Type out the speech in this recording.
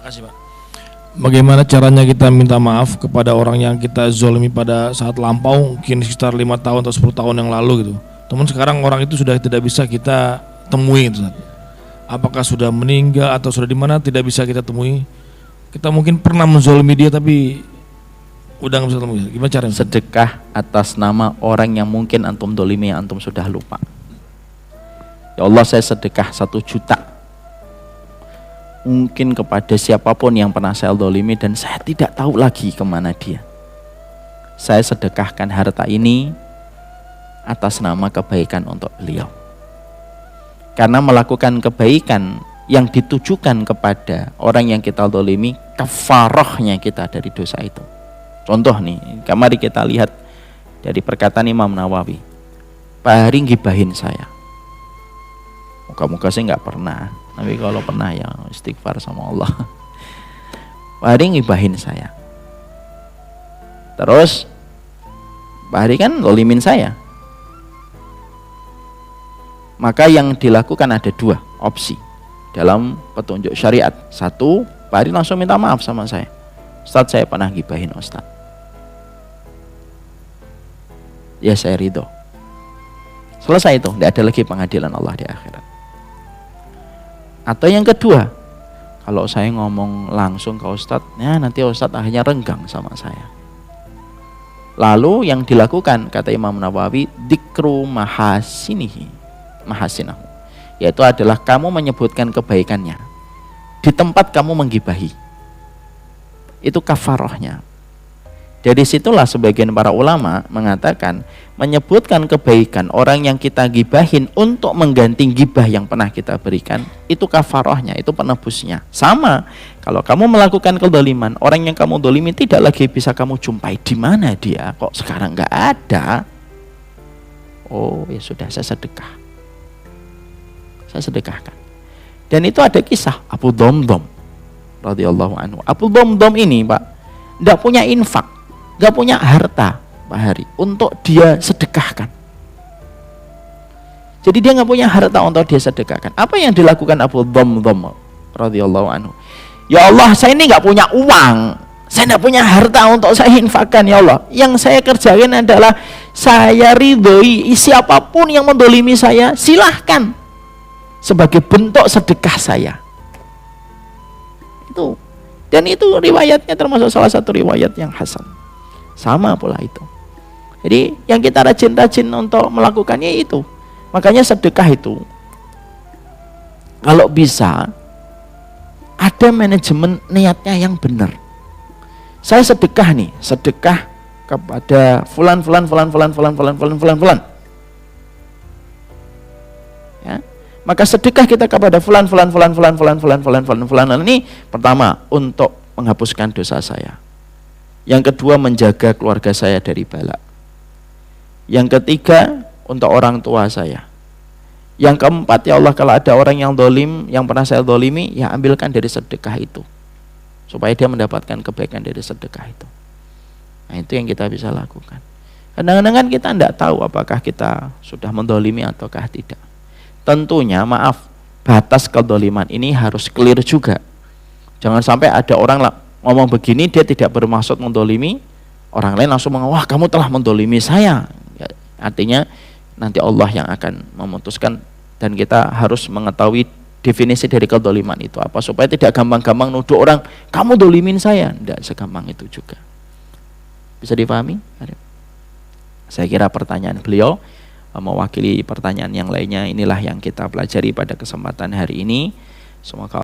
Makasih Pak. Bagaimana caranya kita minta maaf kepada orang yang kita zolimi pada saat lampau, mungkin sekitar 5 tahun atau 10 tahun yang lalu gitu. Teman sekarang orang itu sudah tidak bisa kita temui gitu. Apakah sudah meninggal atau sudah di mana tidak bisa kita temui. Kita mungkin pernah menzolimi dia tapi udah nggak bisa temui. Gimana caranya? Sedekah atas nama orang yang mungkin antum dolimi, antum sudah lupa. Ya Allah, saya sedekah 1 juta mungkin kepada siapapun yang pernah saya dolimi dan saya tidak tahu lagi kemana dia. Saya sedekahkan harta ini atas nama kebaikan untuk beliau. Karena melakukan kebaikan yang ditujukan kepada orang yang kita dolimi, kafarahnya kita dari dosa itu. Contoh nih, mari kita lihat dari perkataan Imam Nawawi. Pak Hari ngibahin saya. Muka-muka saya nggak pernah, tapi kalau pernah ya istighfar sama Allah. Pak Hari ngibahin saya. Terus Pak Hari kan dolimin saya. Maka yang dilakukan ada 2 opsi dalam petunjuk syariat. 1, Pak Hari langsung minta maaf sama saya. Ustadz, saya pernah gibahin Ustadz. Ya saya ridho. Selesai itu, tidak ada lagi pengadilan Allah di akhirat. Atau yang kedua, kalau saya ngomong langsung ke Ustadz, ya nanti Ustadz akhirnya renggang sama saya. Lalu yang dilakukan, kata Imam Nawawi, dikru mahasinihi, mahasinahu, yaitu adalah kamu menyebutkan kebaikannya di tempat kamu menggibahi. Itu kafarahnya. Dari situlah sebagian para ulama mengatakan menyebutkan kebaikan orang yang kita gibahin untuk mengganti gibah yang pernah kita berikan, itu kafarahnya, itu penebusnya. Sama, kalau kamu melakukan kedoliman, orang yang kamu dolimi tidak lagi bisa kamu jumpai. Di mana dia? Kok sekarang nggak ada? Oh ya sudah, saya sedekah. Saya sedekahkan. Dan itu ada kisah Abu Dhamdham radhiyallahu anhu. Abu Dhamdham ini Pak, tidak punya infak, nggak punya harta Pak Hari untuk dia sedekahkan. Jadi dia nggak punya harta untuk dia sedekahkan. Apa yang dilakukan Abu Dhamdham radhiyallahu anhu? Ya Allah, saya ini nggak punya uang, saya nggak punya harta untuk saya infakkan ya Allah. Yang saya kerjakan adalah saya ridhoi siapapun yang mendolimi saya, silahkan sebagai bentuk sedekah saya. Itu, dan itu riwayatnya termasuk salah satu riwayat yang hasan. Sama pula itu. Jadi yang kita rajin-rajin untuk melakukannya itu. Makanya sedekah itu kalau bisa ada manajemen niatnya yang benar. Saya sedekah nih, sedekah kepada fulan. Ya. Maka sedekah kita kepada fulan ini pertama untuk menghapuskan dosa saya. Yang kedua menjaga keluarga saya dari bala. Yang ketiga untuk orang tua saya. Yang keempat, ya Allah, kalau ada orang yang dolim, yang pernah saya dolimi, ya ambilkan dari sedekah itu, supaya dia mendapatkan kebaikan dari sedekah itu. Nah itu yang kita bisa lakukan. Kadang-kadang kan kita tidak tahu apakah kita sudah mendolimi ataukah tidak. Tentunya maaf, batas kedoliman ini harus clear juga. Jangan sampai ada orang ngomong begini, dia tidak bermaksud mendolimi, orang lain langsung mengatakan, wah kamu telah mendolimi saya. Ya, artinya nanti Allah yang akan memutuskan, dan kita harus mengetahui definisi dari kedoliman itu apa, supaya tidak gampang-gampang nuduh orang, kamu dolimin saya. Tidak segampang itu juga. Bisa dipahami? Saya kira pertanyaan beliau mewakili pertanyaan yang lainnya. Inilah yang kita pelajari pada kesempatan hari ini. Semoga